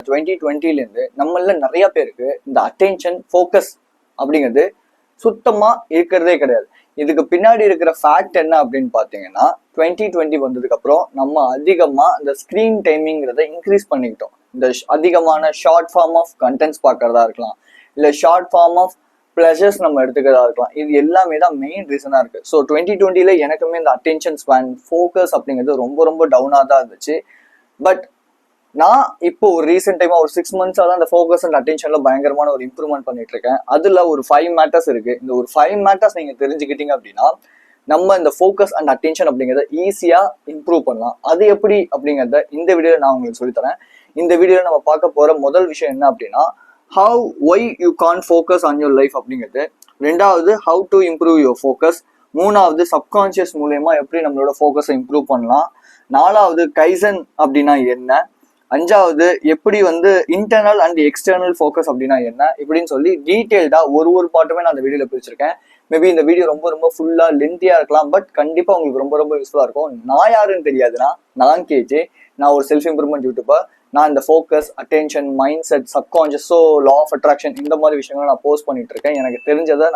2020 நம்மள நிறைய பேருக்கு இந்த அட்டென்ஷன் ஃபோக்கஸ் அப்படிங்கிறது சுத்தமா இருக்கிறதே கிடையாது. இதுக்கு பின்னாடி இருக்கிற ஃபேக்ட் என்ன அப்படின்னு பார்த்தீங்கன்னா 2020 வந்ததுக்கு அப்புறம் நம்ம அதிகமா இந்த ஸ்கிரீன் டைமிங்கிறத இன்க்ரீஸ் பண்ணிக்கிட்டோம். இந்த அதிகமான ஷார்ட் ஃபார்ம் ஆஃப் கண்டென்ட்ஸ் பார்க்கறதா இருக்கலாம், இல்லை ஷார்ட் ஃபார்ம் ஆஃப் ப்ளஷர்ஸ் நம்ம எடுத்துக்கிறதா இருக்கலாம். இது எல்லாமே தான் மெயின் ரீசனாக இருக்கு. ஸோ 2020 எனக்குமே இந்த அட்டென்ஷன் ஸ்பேன் ஃபோக்கஸ் அப்படிங்கிறது ரொம்ப ரொம்ப டவுனாக தான் இருந்துச்சு. பட் நான் இப்போ ஒரு ரீசெண்ட் டைமா ஒரு 6 months தான் அந்த ஃபோக்கஸ் அண்ட் அட்டென்ஷன்ல பயங்கரமான ஒரு இம்ப்ரூவ்மெண்ட் பண்ணிட்டு இருக்கேன். அதுல ஒரு 5 மேட்டர்ஸ் இருக்கு. இந்த ஒரு 5 மேட்டர்ஸ் நீங்க தெரிஞ்சுக்கிட்டீங்க அப்படின்னா நம்ம இந்த ஃபோக்கஸ் அண்ட் அட்டென்ஷன் அப்படிங்கிறத ஈஸியா இம்ப்ரூவ் பண்ணலாம். அது எப்படி அப்படிங்கிறத இந்த வீடியோல நான் உங்களுக்கு சொல்லித்தரேன். இந்த வீடியோல நம்ம பார்க்க போற முதல் விஷயம் என்ன அப்படின்னா how why you can focus on your life அப்படிங்கிறது. ரெண்டாவது how to improve your focus. மூணாவது சப்கான்சியஸ் மூலயமா எப்படி நம்மளோட ஃபோக்கஸை இம்ப்ரூவ் பண்ணலாம். நாலாவது கைசன் அப்படின்னா என்ன. அஞ்சாவது எப்படி இன்டர்னல் அண்ட் எக்ஸ்டர்னல் ஃபோக்கஸ் அப்படின்னா என்ன, இப்படின்னு சொல்லி டீட்டெயில்டா ஒரு பாட்டுமே நான் அந்த வீடியோல பிரிச்சிருக்கேன். மேபி இந்த வீடியோ ரொம்ப ஃபுல்லா லென்த்தியா இருக்கலாம், பட் கண்டிப்பா உங்களுக்கு ரொம்ப யூஸ்ஃபுல்லா இருக்கும். நான் யாருன்னு தெரியாதுன்னா நான் கேஜே, நான் ஒரு செல்ஃப் இம்ப்ரூவ்மெண்ட் யூடியூபர். நான் இந்த focus, attention, mindset, subconscious, law of attraction இந்த மாதிரி விஷயங்களை நான் போஸ்ட் பண்ணிட்டு இருக்கேன். எனக்கு தெரிஞ்சதை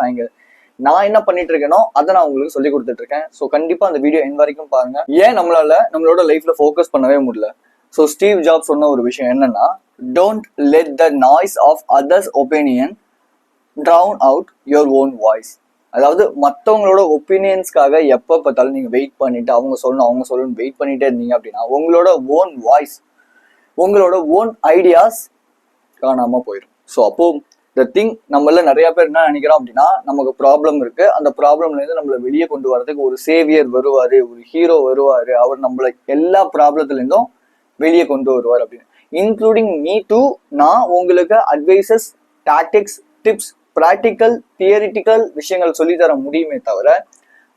நான் என்ன பண்ணிட்டு இருக்கேனோ அதை நான் உங்களுக்கு சொல்லி கொடுத்துட்டு இருக்கேன். ஸோ கண்டிப்பா அந்த வீடியோ என் வரைக்கும் பாருங்க. ஏன் நம்மளோட லைஃப்ல ஃபோக்கஸ் பண்ணவே முடியல? ஸோ ஸ்டீவ் ஜாப்ஸ் சொன்ன ஒரு விஷயம் என்னன்னா, don't let the noise of others opinion drown out your own voice. அதாவது மற்றவங்களோட ஒப்பீனியன்ஸ்க்காக எப்போ பார்த்தாலும் நீங்கள் வெயிட் பண்ணிட்டு அவங்க சொல்லணும் வெயிட் பண்ணிட்டே இருந்தீங்க அப்படின்னா உங்களோட ஓன் வாய்ஸ், உங்களோட ஓன் ஐடியாஸ் காணாம போயிடும். ஸோ அப்போ த திங் நம்மள நிறைய பேர் என்ன நினைக்கிறோம் அப்படின்னா, நமக்கு ப்ராப்ளம் இருக்கு, அந்த ப்ராப்ளம்ல இருந்து நம்மளை வெளியே கொண்டு வரதுக்கு ஒரு சேவியர் வருவாரு, ஒரு ஹீரோ வருவாரு, அவர் நம்மள எல்லா ப்ராப்ளத்துல இருந்தும் வெளியே கொண்டு வருவார் அப்படின்னு. Including me too. நான் உங்களுக்கு advices, tactics, tips, practical, theoretical விஷயங்கள் சொல்லித்தர முடியுமே தவிர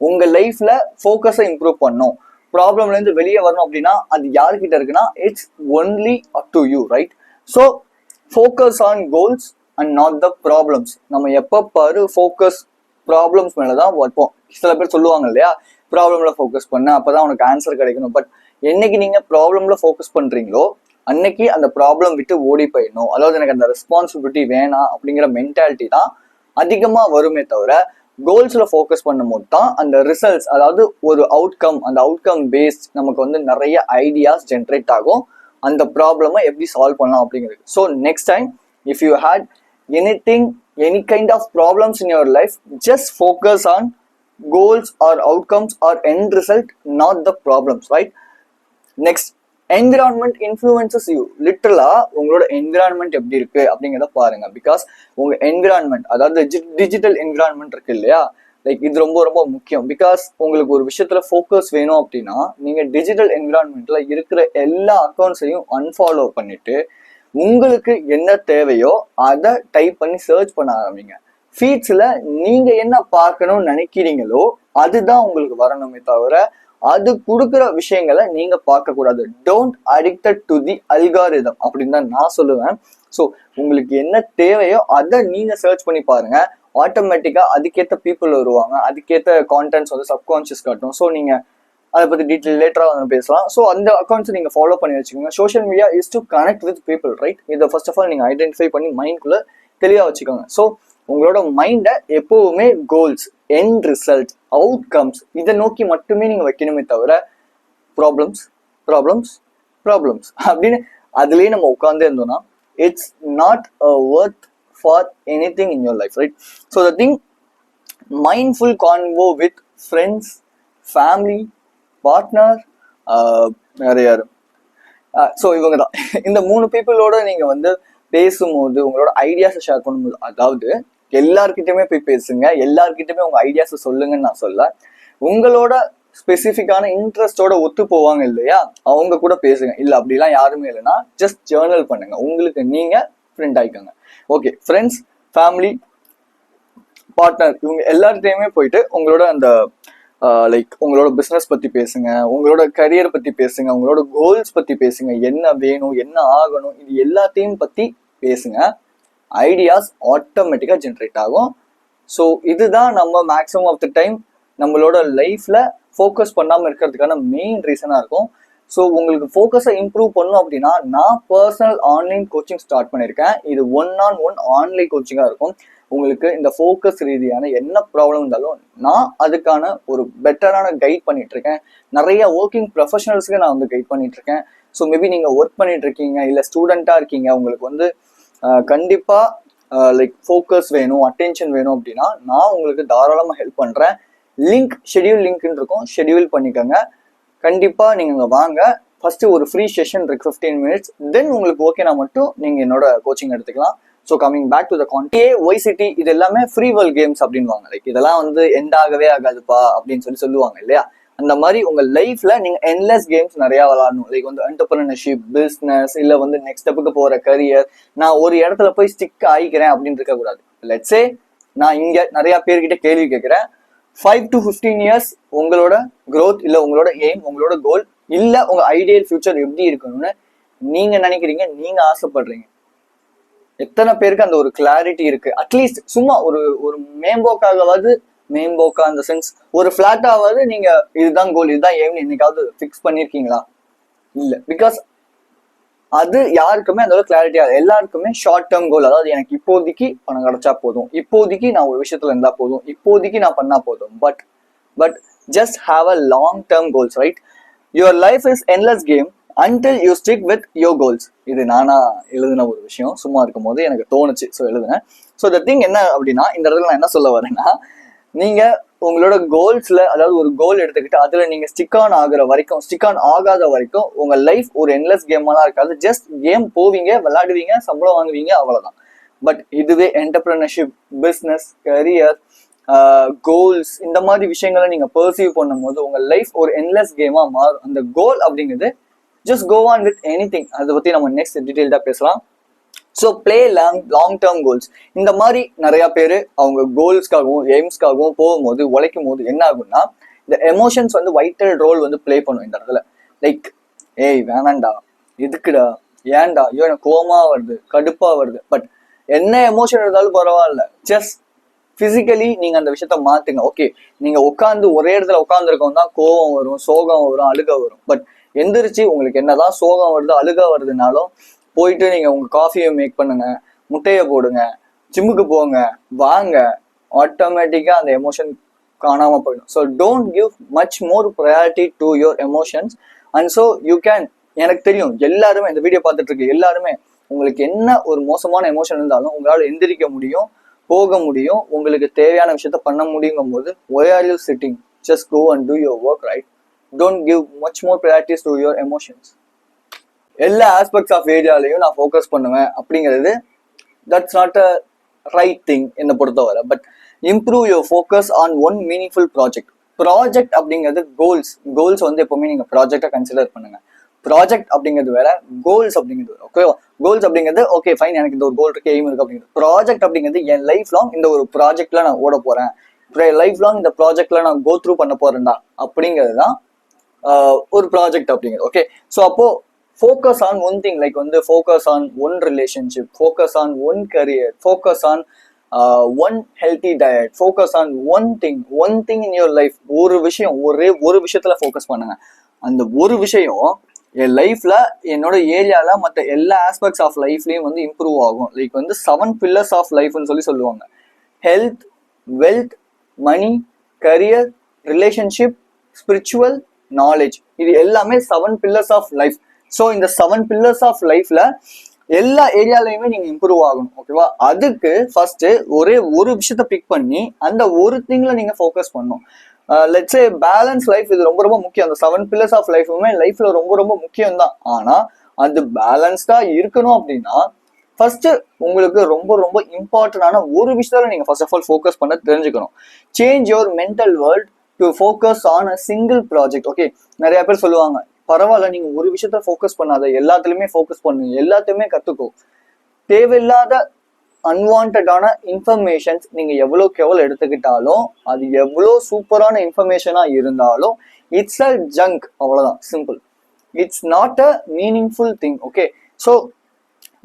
உங்க லைஃப்ல ஃபோக்கஸை இம்ப்ரூவ் பண்ணும், ப்ராப்ளம்ல இருந்து வெளியே வரணும் அப்படின்னா அது யார்கிட்ட இருக்குன்னா it's only up to you, right? So focus on goals and not the problems. நம்ம எப்போ பாரு ஃபோக்கஸ் ப்ராப்ளம்ஸ் மேலதான் வைப்போம். சில பேர் சொல்லுவாங்க இல்லையா, ப்ராப்ளம்ல ஃபோக்கஸ் பண்ண அப்பதான் உனக்கு ஆன்சர் கிடைக்கணும். பட் என்னைக்கு நீங்க ப்ராப்ளம்ல ஃபோக்கஸ் பண்றீங்களோ அன்னைக்கு அந்த ப்ராப்ளம் விட்டு ஓடி போயிடணும், அதாவது எனக்கு அந்த ரெஸ்பான்சிபிலிட்டி வேணாம் அப்படிங்கிற மென்டாலிட்டி தான் அதிகமா வருமே தவிர கோல்ஸ்ல ஃபோக்கஸ் பண்ணும்போது தான் அந்த ரிசல்ட்ஸ், அதாவது ஒரு அவுட்கம், அந்த அவுட்கம் பேஸ்ட் நமக்கு நிறைய ஐடியாஸ் ஜென்ரேட் ஆகும் அந்த ப்ராப்ளமை எப்படி சால்வ் பண்ணலாம் அப்படிங்கிறது. So next time if you had any kind of problems in your life, just focus on goals or outcomes or end result, not the problems, right? Next, environment influences you. லிட்டரலா உங்களோட environment எப்படி இருக்கு அப்படிங்கிறத பாருங்க. Because உங்க environment, அதாவது digital environment இருக்கு இல்லையா, like இது ரொம்ப முக்கியம். பிகாஸ் உங்களுக்கு ஒரு விஷயத்துல ஃபோக்கஸ் வேணும் அப்படின்னா நீங்க டிஜிட்டல் என்விரான்மெண்ட்ல இருக்கிற எல்லா அக்கௌண்ட்ஸையும் அன்ஃபாலோ பண்ணிட்டு உங்களுக்கு என்ன தேவையோ அதை டைப் பண்ணி சர்ச் பண்ண ஆரம்பிங்க. ஃபீட்ஸ்ல நீங்க என்ன பார்க்கணும்னு நினைக்கிறீங்களோ அதுதான் உங்களுக்கு வரணுமே தவிர அது கொடுக்குற விஷயங்களை நீங்க பார்க்க கூடாது. Don't addicted to the algorithm அப்படின்னு தான் நான் சொல்லுவேன். ஸோ உங்களுக்கு என்ன தேவையோ அதை நீங்க சர்ச் பண்ணி பாருங்க. ஆட்டோமேட்டிக்கா அதுக்கேற்ற பீப்புள் வருவாங்க, அதுக்கேற்ற கான்டென்ட்ஸ் சப்கான்ஷியஸ் காட்டும். ஸோ நீங்க அதை பத்தி டீட்டெயில் லேட்டரா பேசலாம். ஸோ அந்த அக்கௌண்ட்ஸ் நீங்க ஃபாலோ பண்ணி வச்சுக்கோங்க. Social media is to connect with people, right? இதை ஃபர்ஸ்ட் ஆஃப் ஆல் நீங்க ஐடென்டிஃபை பண்ணி மைண்ட்குள்ள தெளிவா வச்சுக்கோங்க. ஸோ உங்களோட மைண்டை எப்பவுமே கோல்ஸ், எண்ட் ரிசல்ட், அவுட்கம்ஸ் இதை நோக்கி மட்டுமே நீங்க வைக்கணுமே தவிர ப்ராப்ளம்ஸ் அப்படின்னு அதுலயே நம்ம உட்கார்ந்து இருந்தோம்னா it's not a worth for any thing in your life, right? So the thing, mindful convo with friends, family, partner, வேற யாரு, ஸோ இவங்க தான். இந்த 3 பீப்புளோட நீங்க பேசும்போது உங்களோட ஐடியாஸை ஷேர் பண்ணும்போது, அதாவது எல்லார்கிட்டயுமே போய் பேசுங்க, எல்லார்கிட்டயுமே உங்க ஐடியாஸை சொல்லுங்கன்னு நான் சொல்ல. உங்களோட ஸ்பெசிஃபிக்கான இன்ட்ரெஸ்டோட ஒத்து போவாங்க இல்லையா, அவங்க கூட பேசுங்க. இல்லை அப்படிலாம் யாருமே இல்லைன்னா ஜஸ்ட் ஜேர்னல் பண்ணுங்க, உங்களுக்கு நீங்க ஃப்ரெண்ட் ஆயிக்கோங்க. ஓகே, ஃப்ரெண்ட்ஸ், ஃபேமிலி, பார்ட்னர் இவங்க எல்லார்கிட்டயுமே போயிட்டு உங்களோட அந்த லைக் உங்களோட பிஸ்னஸ் பத்தி பேசுங்க, உங்களோட கரியர் பத்தி பேசுங்க, உங்களோட கோல்ஸ் பத்தி பேசுங்க, என்ன வேணும், என்ன ஆகணும், இது எல்லாத்தையும் பத்தி பேசுங்க. ஐடியாஸ் ஆட்டோமேட்டிக்கா ஜென்ரேட் ஆகும். ஸோ இதுதான் நம்ம மேக்ஸிமம் ஆஃப் த டைம் நம்மளோட லைஃப்ல ஃபோக்கஸ் பண்ணாம இருக்கிறதுக்கான மெயின் ரீசனா இருக்கும். ஸோ உங்களுக்கு ஃபோக்கஸை இம்ப்ரூவ் பண்ணணும் அப்படின்னா நான் பர்சனல் ஆன்லைன் கோச்சிங் ஸ்டார்ட் பண்ணியிருக்கேன். இது 1-on-1 ஆன்லைன் கோச்சிங்காக இருக்கும். உங்களுக்கு இந்த ஃபோக்கஸ் ரீதியான என்ன ப்ராப்ளம் இருந்தாலும் நான் அதுக்கான ஒரு பெட்டரான கைட் பண்ணிட்டு இருக்கேன். நிறைய ஒர்க்கிங் ப்ரொஃபஷனல்ஸ்க்கு நான் வந்து கைட் பண்ணிட்டு இருக்கேன். ஸோ மேபி நீங்கள் ஒர்க் பண்ணிட்டு இருக்கீங்க, இல்லை ஸ்டூடெண்ட்டாக இருக்கீங்க, உங்களுக்கு வந்து கண்டிப்பாக லைக் ஃபோக்கஸ் வேணும், அட்டென்ஷன் வேணும் அப்படின்னா நான் உங்களுக்கு தாராளமாக ஹெல்ப் பண்ணுறேன். ஷெடியூல் லிங்க்னு இருக்கும், ஷெடியூல் பண்ணிக்கோங்க. கண்டிப்பாக நீங்கள் வாங்க. ஃபஸ்ட்டு ஒரு ஃப்ரீ செஷன் இருக்கு 15 minutes. தென் உங்களுக்கு ஓகேனா மட்டும் நீங்கள் என்னோட கோச்சிங் எடுத்துக்கலாம். So coming back to the கான்டே ஒய்சிட்டி, இது எல்லாமே ஃப்ரீ வேர்ல்ட் கேம்ஸ் அப்படின்வாங்க. லைக் இதெல்லாம் வந்து எண்ட் ஆகவே ஆகாதுப்பா அப்படின்னு சொல்லுவாங்க இல்லையா? அந்த மாதிரி உங்க லைஃப்ல நீங்க என்லெஸ் கேம்ஸ் நிறைய விளாடணும். லைக் வந்து என்டர்பிரினர்ஷிப், பிஸ்னஸ், இல்ல வந்து நெக்ஸ்ட் ஸ்டெப்புக்கு போற கரியர். நான் ஒரு இடத்துல போய் ஸ்டிக் ஆகிக்கிறேன் அப்படின்னு இருக்க கூடாது. லெட்ஸே நான் இங்க நிறைய பேர்கிட்ட கேள்வி கேட்கிறேன். 5 to 15 years உங்களோட growth, இல்ல உங்களோட எய்ம், உங்களோட கோல், இல்ல உங்க ஐடியல் ஃபியூச்சர் எப்படி இருக்கணும்னு நீங்க நினைக்கிறீங்க, நீங்க ஆசைப்படுறீங்க? எத்தனை பேருக்கு அந்த ஒரு கிளாரிட்டி இருக்கு? அட்லீஸ்ட் சும்மா ஒரு ஒரு மேம்போக்கா அந்த சென்ஸ் ஒரு ஃபிளாட்டாவது நீங்க இதுதான் கோல், இதுதான் எய்ம்னு என்னைக்காவது ஃபிக்ஸ் பண்ணிருக்கீங்களா? இல்ல. பிகாஸ் அது யாருக்குமே அந்த கிளாரிட்டியா, எல்லாருக்குமே ஷார்ட் டேர்ம் கோல். அதாவது எனக்கு இப்போதைக்கு பணம் கிடைச்சா போதும், இப்போதைக்கு நான் ஒரு விஷயத்துல இருந்தா போதும், இப்போதைக்கு நான் பண்ணா போதும். But just have a long term goals, right? Your life is endless game until you stick with your goals. இது நானா எழுதின ஒரு விஷயம், சும்மா இருக்கும் போது எனக்கு தோணுச்சு, ஸோ எழுதுனேன். ஸோ த திங் என்ன அப்படின்னா, இந்த இடத்துல நான் என்ன சொல்ல வரேன்னா, நீங்க உங்களோட கோல்ஸ்ல, அதாவது ஒரு கோல் எடுத்துக்கிட்டு அதுல நீங்க ஸ்டிக் ஆன் ஆகாத வரைக்கும் உங்க லைஃப் ஒரு என்லெஸ் கேமாலாம் இருக்காது. ஜஸ்ட் கேம் போவீங்க, விளையாடுவீங்க, சம்பளம் வாங்குவீங்க, அவ்வளவுதான். பட் இதுவே என்டர்பிரினர்ஷிப், பிஸ்னஸ், கரியர், கோல்ஸ், இந்த மாதிரி விஷயங்களை நீங்க பர்சீவ் பண்ணும் போது உங்க லைஃப் ஒரு என்லெஸ் கேமா மாறும். அந்த கோல் அப்படிங்கிறது just go on with anything. அதை பத்தி நம்ம நெக்ஸ்ட் டீடைல்டா பேசலாம். So play long term goals. இந்த மாதிரி நிறைய பேர் அவங்க கோல்ஸ்க்காகவும் எய்ம்ஸ்க்காகவும் போகும்போது, உழைக்கும் போது என்ன ஆகும்னா, இந்த எமோஷன்ஸ் வந்து வைட்டல் ரோல் வந்து பிளே பண்ணும் இந்த இடத்துல. லைக் ஏய் வேணாண்டா, எதுக்குடா, ஏன்டா, ஐயோ எனக்கு கோவமா வருது, கடுப்பா வருது. பட் என்ன எமோஷன் இருந்தாலும் பரவாயில்ல, ஜஸ்ட் பிசிக்கலி நீங்க அந்த விஷயத்த மாத்துங்க. ஓகே, நீங்க ஒரே இடத்துல உட்காந்துருக்கோம் தான் கோவம் வரும், சோகம் வரும், அழுக வரும். பட் எந்திரிச்சு உங்களுக்கு என்னதான் சோகம் வருது, அழுக வருதுனாலும் போயிட்டு நீங்க உங்க காஃபியை மேக் பண்ணுங்க, முட்டையை போடுங்க, ஜிம்முக்கு போங்க, வாங்க, ஆட்டோமேட்டிக்கா அந்த எமோஷன் காணாம போயிடும். So don't give much more priority to your emotions. And so you can, எனக்கு தெரியும் எல்லாருமே இந்த வீடியோ பார்த்துட்டு இருக்கு எல்லாருமே, உங்களுக்கு என்ன ஒரு மோசமான எமோஷன் இருந்தாலும் உங்களால எந்திரிக்க முடியும், போக முடியும், உங்களுக்கு தேவையான விஷயத்த பண்ண முடியுங்கும் போது why are you sitting? Just go and do your work, right? Don't give much more priorities to your emotions. எல்லா ஆஸ்பெக்ட்ஸ் ஆஃப் ஏரியாலையும் நான் ஃபோக்கஸ் பண்ணுவேன் அப்படிங்கிறது that's not a right thing என்னை பொறுத்தவரை. But improve your focus on one meaningful project அப்படிங்கிறது goals வந்து எப்பவுமே நீங்க ப்ராஜெக்டா கன்சிடர் பண்ணுங்க. ப்ராஜெக்ட் அப்படிங்கிறது வேற, கோல்ஸ் அப்படிங்கிறது வேற. ஓகேவா? கோல்ஸ் அப்படிங்கிறது ஓகே ஃபைன், எனக்கு இந்த ஒரு கோல் இருக்கு, எய்ம் இருக்கு அப்படிங்கிறது. ப்ராஜெக்ட் அப்படிங்கிறது என் லைஃப் லாங் இந்த ஒரு ப்ராஜெக்ட்ல நான் ஓட போறேன், லைஃப் லாங் இந்த ப்ராஜெக்ட்ல நான் கோ த்ரூ பண்ண போறேன்டா அப்படிங்கிறது தான் ஒரு ப்ராஜெக்ட் அப்படிங்கிறது. ஓகே, ஸோ அப்போ focus on one thing, like வந்து focus on one relationship, focus on one career, focus on one healthy diet, focus on one thing in your life. ஒரு விஷயத்துல ஃபோக்கஸ் பண்ணுங்க. அந்த ஒரு விஷயம் என் லைஃப்ல, என்னோட ஏரியால மற்ற எல்லா ஆஸ்பெக்ட்ஸ் ஆஃப் லைஃப்லயும் வந்து இம்ப்ரூவ் ஆகும். லைக் வந்து 7 pillars ஆஃப் லைஃப்னு சொல்லுவாங்க. ஹெல்த், வெல்த், மணி, கரியர், ரிலேஷன்ஷிப், ஸ்பிரிச்சுவல், நாலேஜ். இது எல்லாமே 7 pillars ஆஃப் லைஃப். ஸோ இந்த 7 pillars ஆஃப் லைஃப்ல எல்லா ஏரியாலையுமே நீங்க இம்ப்ரூவ் ஆகணும். ஓகேவா? அதுக்கு ஃபர்ஸ்ட் ஒரு விஷயத்த பிக் பண்ணி அந்த ஒரு திங்ல நீங்க ஃபோக்கஸ் பண்ணணும். லெட்ஸ் சே பேலன்ஸ் லைஃப், இது ரொம்ப முக்கியம். அந்த 7 pillars ஆஃப் லைஃபுமே லைஃப்ல ரொம்ப முக்கியம் தான். ஆனா அது பேலன்ஸ்டா இருக்கணும் அப்படின்னா ஃபர்ஸ்ட் உங்களுக்கு ரொம்ப இம்பார்ட்டன்டான ஒரு விஷயத்துல நீங்க ஃபர்ஸ்ட் ஆஃப் ஆல் ஃபோக்கஸ் பண்ண தெரிஞ்சுக்கணும். Change your mental world to focus on a single project. Okay, நிறைய பேர் சொல்லுவாங்க, பரவாயில்ல நீங்க ஒரு விஷயத்த ஃபோக்கஸ் பண்ணாத, எல்லாத்துலயுமே ஃபோக்கஸ் பண்ணுங்க, எல்லாத்தையுமே கத்துக்கோ. தேவையில்லாத அன்வான்டான இன்ஃபர்மேஷன்ஸ் நீங்க எவ்வளோக்கு எவ்வளோ எடுத்துக்கிட்டாலும், அது எவ்வளோ சூப்பரான இன்ஃபர்மேஷனா இருந்தாலும் இட்ஸ் அ ஜங்க். அவ்வளவுதான், simple. It's not a meaningful thing. Okay, so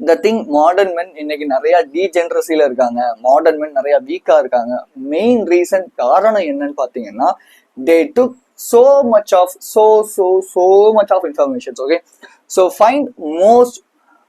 the thing, modern men இன்னைக்கு நிறைய டீஜென்ரஸில இருக்காங்க, மாடர்ன் மென் நிறைய வீக்கா இருக்காங்க. மெயின் ரீசன், காரணம் என்னன்னு பாத்தீங்கன்னா, they took so much of so much of information. Okay, so find most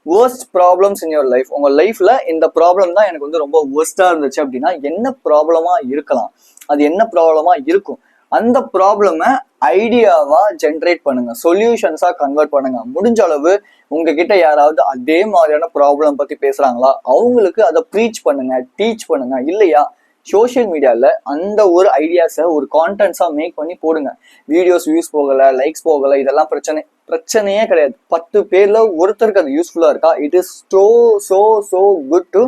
worst problems in your life. உங்க லைஃப்ல இந்த ப்ராப்ளம் தான் எனக்கு வந்து ரொம்ப worst-ஆ இருந்துச்சு அப்படின்னா என்ன ப்ராப்ளமா இருக்கலாம், அது என்ன ப்ராப்ளமா இருக்கும், அந்த ப்ராப்ளமை ஐடியாவா ஜென்ரேட் பண்ணுங்க, சொல்யூஷன்ஸா கன்வெர்ட் பண்ணுங்க. முடிஞ்ச அளவு உங்ககிட்ட யாராவது அதே மாதிரியான ப்ராப்ளம் பத்தி பேசுறாங்களா அவங்களுக்கு அதை ப்ரீச் பண்ணுங்க, டீச் பண்ணுங்க. இல்லையா சோஷியல் மீடியால அந்த ஒரு ஐடியாஸை ஒரு கான்டென்ட்ஸா மேக் பண்ணி போடுங்க. வீடியோஸ் வியூஸ் போகல, லைக்ஸ் போகல, இதெல்லாம் பிரச்சனையே கிடையாது. 10 பேர்ல ஒருத்தருக்கு அது யூஸ்ஃபுல்லா இருக்கா, it is so good to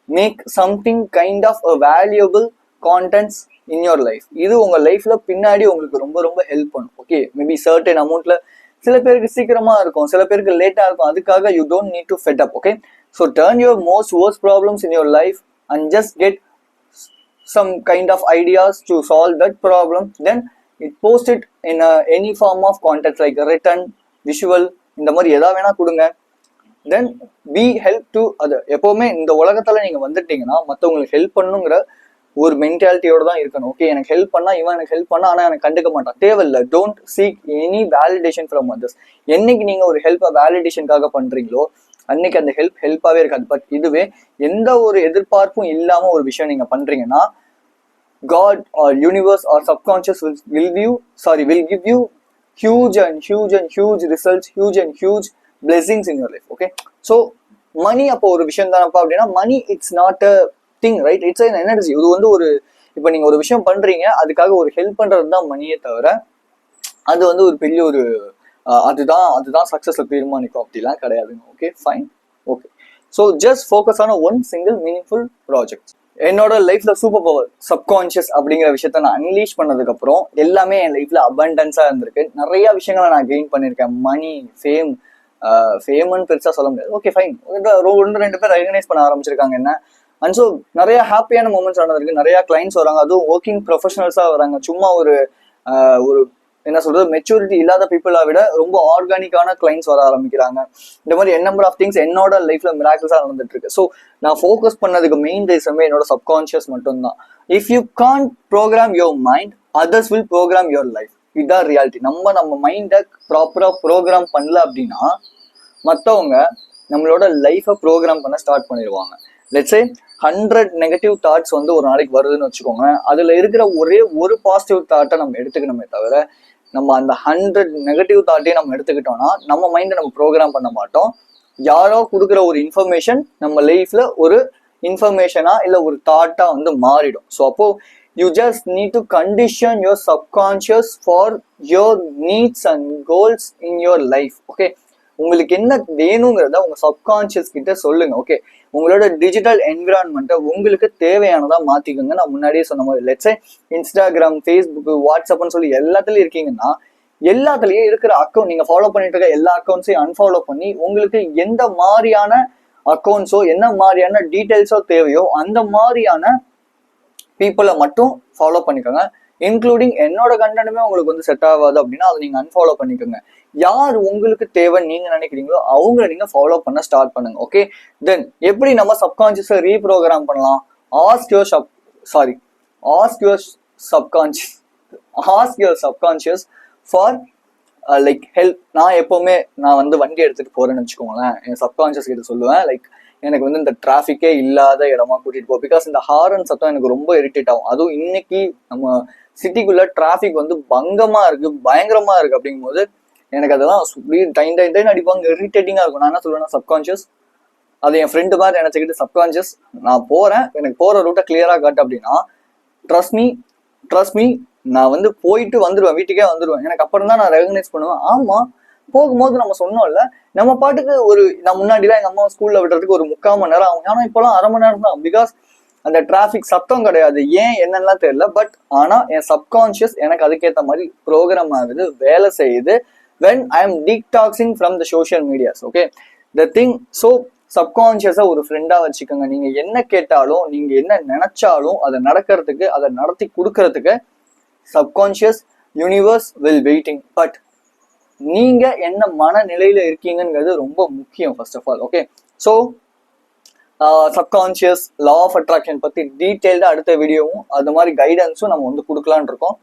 make something kind of a valuable contents in your life. இது உங்க லைஃப்ல பின்னாடி உங்களுக்கு ரொம்ப ரொம்ப ஹெல்ப் பண்ணும். ஓகே, மேபி சர்டன் அமௌண்ட்ல சில பேருக்கு சீக்கிரமா இருக்கும், சில பேருக்கு லேட்டா இருக்கும். அதுக்காக you don't need to fed up. Okay, so turn your most worst problems in your life and just get some kind of ideas to solve that problem, then it post it in any form of content like written, visual, இந்த மாதிரி எதா வேணா கொடுங்க. then be help to other. எப்பவுமே இந்த உலகத்துல நீங்க வந்துட்டீங்கன்னா மற்றவங்களுக்கு ஹெல்ப் பண்ணுங்கிற ஒரு மென்டாலிட்டியோட தான் இருக்கணும். ஓகே, எனக்கு ஹெல்ப் பண்ணா, இவன் எனக்கு ஹெல்ப் பண்ணா ஆனா எனக்கு கண்டுக்க மாட்டான், தேவையில்லை. Don't seek any validation from others. என்னைக்கு நீங்க ஒரு ஹெல்ப்பை வேலிடேஷனுக்காக பண்றீங்களோ அன்னைக்கு அந்த ஹெல்ப்பாவே இருக்காது. பட் இதுவே எந்த ஒரு எதிர்பார்ப்பும் இல்லாம ஒரு விஷயம் நீங்க பண்றீங்கன்னா God or universe or subconscious will give you huge results, huge and huge blessings in your life. Okay, so money அப்போ ஒரு விஷயம் தானப்பா அப்படின்னா money it's not a thing, right? It's an energy. இது வந்து ஒரு இப்போ நீங்க ஒரு விஷயம் பண்றீங்க, அதுக்காக ஒரு ஹெல்ப் பண்றது தான் மணியே தவிர அது வந்து ஒரு பெரிய ஒரு அதுதான் சக்சஸ்ல தீர்மானிக்கும் அப்படிலாம் கிடையாதுங்க. Okay, fine. Okay, so just focus on one single meaningful project. என்னோட லைஃப்ல சூப்பர் பவர் சப்கான்ஷியஸ் அப்படிங்கிற விஷயத்த நான் அன்லீஷ் பண்ணதுக்கு அப்புறம் எல்லாமே என் லைஃப்ல அபண்டன்ஸா இருந்திருக்கு. நிறைய விஷயங்களை நான் கெயின் பண்ணியிருக்கேன். மணி, ஃபேம்னு பெருசா சொல்ல முடியாது. Okay, fine. 1-2 பேர் ரெகனைஸ் பண்ண ஆரம்பிச்சிருக்காங்க என்ன. அண்ட் ஸோ நிறைய ஹாப்பியான மூமெண்ட்ஸ் நடந்திருக்கு. நிறைய கிளைண்ட்ஸ் வராங்க, அதுவும் ஒர்க்கிங் ப்ரொஃபஷனல்ஸா வராங்க. சும்மா ஒரு என்ன சொல்றது, மெச்சூரிட்டி இல்லாத பீப்புளை விட ரொம்ப ஆர்கானிக்கான கிளைண்ட்ஸ் வர ஆரம்பிக்கிறாங்க. இந்த மாதிரி நம்பர் ஆஃப் திங்ஸ் என்னோட லைஃப்ல மிராக்கிள்ஸா நடந்துட்டு இருக்கு. ஸோ நான் ஃபோக்கஸ் பண்ணதுக்கு மெயின் ரீசன் என்னோட சப்கான்ஷியஸ் மட்டும்தான். If you can't program your mind, others will program your life. இதுதான் ரியாலிட்டி. நம்ம மைண்டை ப்ராப்பரா ப்ரோக்ராம் பண்ணல அப்படின்னா மற்றவங்க நம்மளோட லைஃபை ப்ரோக்ராம் பண்ண ஸ்டார்ட் பண்ணிடுவாங்க. லெட்ஸ் சே 100 நெகட்டிவ் தாட்ஸ் வந்து ஒரு நாளைக்கு வருதுன்னு வச்சுக்கோங்க. அதுல இருக்கிற ஒரே ஒரு பாசிட்டிவ் தாட்டை நம்ம எடுத்துக்கணுமே தவிர நம்ம அந்த 100 நெகட்டிவ் தாட்டையும் நம்ம எடுத்துக்கிட்டோம்னா நம்ம மைண்டை நம்ம ப்ரோக்ராம் பண்ண மாட்டோம். யாரோ கொடுக்குற ஒரு இன்ஃபர்மேஷன் நம்ம லைஃப்ல ஒரு இன்ஃபர்மேஷனா இல்ல ஒரு தாட்டா வந்து மாறிடும். ஸோ அப்போ you just need to condition your subconscious for your needs and goals in your life. Okay, உங்களுக்கு என்ன வேணுங்கிறத உங்க சப்கான்ஷியஸ் கிட்ட சொல்லுங்க. ஓகே, உங்களோட டிஜிட்டல் என்விரான்மெண்ட்டை உங்களுக்கு தேவையானதா மாத்திக்கோங்க. நான் முன்னாடியே சொன்ன மாதிரி லெட்ஸே இன்ஸ்டாகிராம், ஃபேஸ்புக், வாட்ஸ்அப்னு சொல்லி எல்லாத்துலயும் இருக்கீங்கன்னா எல்லாத்துலயும் இருக்கிற அக்கௌண்ட் நீங்க ஃபாலோ பண்ணிட்டு இருக்க எல்லா அக்கௌண்ட்ஸையும் அன்ஃபாலோ பண்ணி உங்களுக்கு எந்த மாதிரியான அக்கௌண்ட்ஸோ என்ன மாதிரியான டீட்டெயில்ஸோ தேவையோ அந்த மாதிரியான பீப்புளை மட்டும் ஃபாலோ பண்ணிக்கோங்க. இன்க்ளூடிங் என்னோட கண்டென்ட்டுமே உங்களுக்கு வந்து செட் ஆகாது அப்படின்னா அதை நீங்க அன்ஃபாலோ பண்ணிக்கோங்க. யார் உங்களுக்கு தேவைன்னு நீங்க நினைக்கிறீங்களோ அவங்கள நீங்க ஃபாலோ பண்ண ஸ்டார்ட் பண்ணுங்க. ஓகே, தென் எப்படி நம்ம சப்கான்ஷியஸை ரீப்ரோக்ராம் பண்ணலாம்? Ask your subconscious for like help. நான் எப்பவுமே வந்து வண்டி எடுத்துட்டு போறேன்னு வச்சுக்கோங்களேன், என் சப்கான்ஷியஸ் கிட்ட சொல்லுவேன் லைக் எனக்கு வந்து இந்த டிராஃபிக்கே இல்லாத இடமா கூட்டிட்டு போ. பிகாஸ் இந்த ஹாரன் சத்தம் எனக்கு ரொம்ப இரிட்டேட் ஆகும். அதுவும் இன்னைக்கு நம்ம சிட்டிக்குள்ள டிராஃபிக் வந்து பயங்கரமா இருக்கு அப்படிங்கும் போது எனக்கு அதெல்லாம் டைன் அடிப்பாங்க, இரிட்டேட்டிங்கா இருக்கும். நான் என்ன சொல்லுவேன்னா சப்கான்ஷியஸ், அது என் ஃப்ரெண்டு மாதிரி நினைச்சுக்கிட்டு சப்கான்ஷியஸ் நான் போறேன், எனக்கு போற ரூட்டை கிளியரா காட்டு அப்படின்னா ட்ரஸ்ட் மீ நான் வந்து போயிட்டு வந்துடுவேன், வீட்டுக்கே வந்துடுவேன். எனக்கு அப்புறம் தான் நான் ரெகனைஸ் பண்ணுவேன். ஆமா, போகும்போது நம்ம சொன்னோம்ல நம்ம பாட்டுக்கு நான் முன்னாடிலாம் எங்க அம்மா ஸ்கூல்ல விடுறதுக்கு ஒரு 3/4 மணி நேரம் ஆகும். ஆனா இப்பெல்லாம் 1/2 மணி நேரம் தான். பிகாஸ் அந்த டிராஃபிக் சத்தம் கிடையாது. ஏன் என்னெல்லாம் தெரியல. பட் ஆனா என் சப்கான்ஷியஸ் எனக்கு அதுக்கேற்ற மாதிரி ப்ரோக்ராம் ஆகுது, வேலை செய்யுது. when I am detoxing from the social medias. Okay, the thing. So சப்கான்ஷியஸா ஒரு ஃப்ரெண்டா வச்சுக்கோங்க. நீங்க என்ன கேட்டாலும், நீங்க என்ன நினைச்சாலும் அதை நடக்கிறதுக்கு, அதை நடத்தி கொடுக்கறதுக்கு subconscious universe will waiting. But நீங்க என்ன மனநிலையில இருக்கீங்கிறது ரொம்ப முக்கியம் first of all. Okay, so subconscious law of attraction பத்தி டீட்டெயில்டா அடுத்த வீடியோவும் அது மாதிரி கைடன்ஸும் நம்ம வந்து கொடுக்கலான் இருக்கோம்.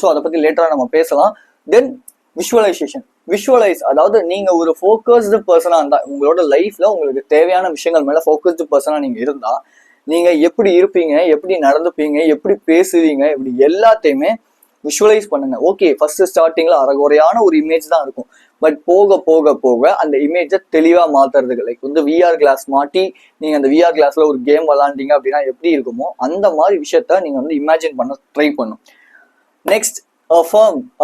ஸோ அதை பத்தி லேட்டரா நம்ம பேசலாம். தென் விஷுவலைசேஷன். விஷுவலைஸ், அதாவது நீங்க ஒரு ஃபோக்கஸ்டு பர்சனா இருந்தா, உங்களோட லைஃப்ல உங்களுக்கு தேவையான விஷயங்கள் மேல ஃபோக்கஸ்டு பர்சனா நீங்க இருந்தா, நீங்க எப்படி இருப்பீங்க, எப்படி நடந்துப்பீங்க, எப்படி பேசுவீங்க, இப்படி எல்லாத்தையுமே விஷுவலைஸ் பண்ணுங்க. ஓகே, ஃபர்ஸ்ட் ஸ்டார்டிங்ல அறகுறையான ஒரு இமேஜ் தான் இருக்கும். பட் போக போக போக அந்த இமேஜை தெளிவா மாத்துறதுக்கு, லைக் வந்து விஆர் கிளாஸ் மாட்டி நீங்க அந்த விஆர் கிளாஸ்ல ஒரு கேம் விளாண்டீங்க அப்படின்னா எப்படி இருக்குமோ அந்த மாதிரி விஷயத்த நீங்க வந்து இமேஜின் பண்ண ட்ரை பண்ணும். நெக்ஸ்ட்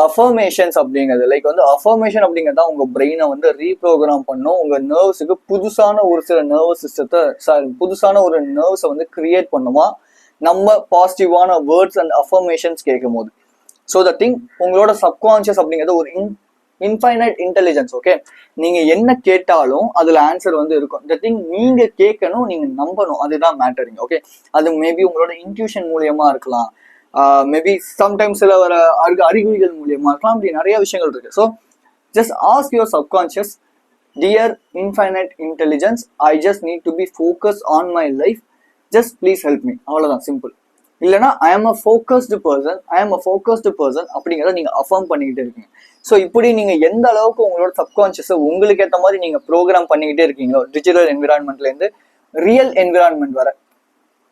அஃபர்மேஷன்ஸ் அப்படிங்கிறது, லைக் வந்து அஃபர்மேஷன் அப்படிங்கிறது தான் உங்க பிரெயினை வந்து ரீப்ரோக்ராம் பண்ணும். உங்க நர்வ்ஸுக்கு புதுசான ஒரு சில நர்வஸ் சிஸ்டத்தை, புதுசான ஒரு நர்வ்ஸை வந்து கிரியேட் பண்ணுமா நம்ம பாசிட்டிவான வேர்ட்ஸ் அண்ட் அஃபர்மேஷன்ஸ் கேட்கும் போது. ஸோ த திங், உங்களோட சப்கான்ஷியஸ் அப்படிங்கிறது ஒரு இன்ஃபைனைட் இன்டெலிஜென்ஸ். ஓகே, நீங்க என்ன கேட்டாலும் அதுல ஆன்சர் வந்து இருக்கும். த திங், நீங்க கேட்கணும், நீங்க நம்பணும், அதுதான் மேட்டரிங். ஓகே, அது மேபி உங்களோட இன்ட்யூஷன் மூலியமா இருக்கலாம், மேபி சம்டைம்ஸ் சில வர அறிகுறிகள் மூலியமா இருக்கலாம், அப்படி நிறைய விஷயங்கள் இருக்கு. So just ask your subconscious, dear infinite intelligence, I just need to be focus on my life, just please help me. அவ்வளவுதான், சிம்பிள். இல்லைன்னா ஐ ஆம் அ ஃபோக்கஸ்டு பர்சன் அப்படிங்கிறத நீங்க அஃபர்ம் பண்ணிக்கிட்டே இருக்கீங்க. ஸோ இப்படி நீங்க எந்த அளவுக்கு உங்களோட சப்கான்ஷியஸை உங்களுக்கு ஏற்ற மாதிரி நீங்க ப்ரோக்ராம் பண்ணிக்கிட்டே இருக்கீங்களோ, டிஜிட்டல் என்விரான்மெண்ட்ல இருந்து ரியல் என்விரான்மெண்ட் வர,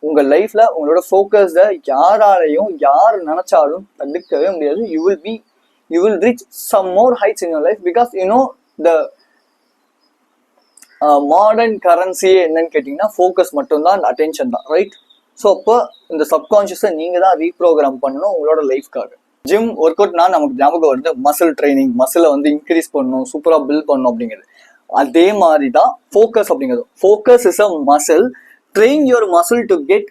உங்க லைஃப்ல உங்களோட ஃபோக்கஸ யாராலையும் யார் நினைச்சாலும் தடுக்கவே முடியாது. You will reach some more heights in your life, because you know the modern கரன்சியே என்னன்னு கேட்டீங்கன்னா ஃபோக்கஸ் மட்டும்தான், அந்த அட்டென்ஷன் தான், ரைட்? ஸோ அப்போ இந்த சப்கான்ஷியஸை நீங்க தான் ரீப்ரோக்ராம் பண்ணணும் உங்களோட லைஃப்காக. ஜிம் ஒர்க் அவுட்னா நமக்கு ஞாபகம் வருது மசில் ட்ரைனிங், மசிலை வந்து இன்க்ரீஸ் பண்ணணும், சூப்பரா பில்ட் பண்ணணும் அப்படிங்கிறது. அதே மாதிரி தான் ஃபோக்கஸ் அப்படிங்கிறது. Focus is a muscle. Train your muscle to get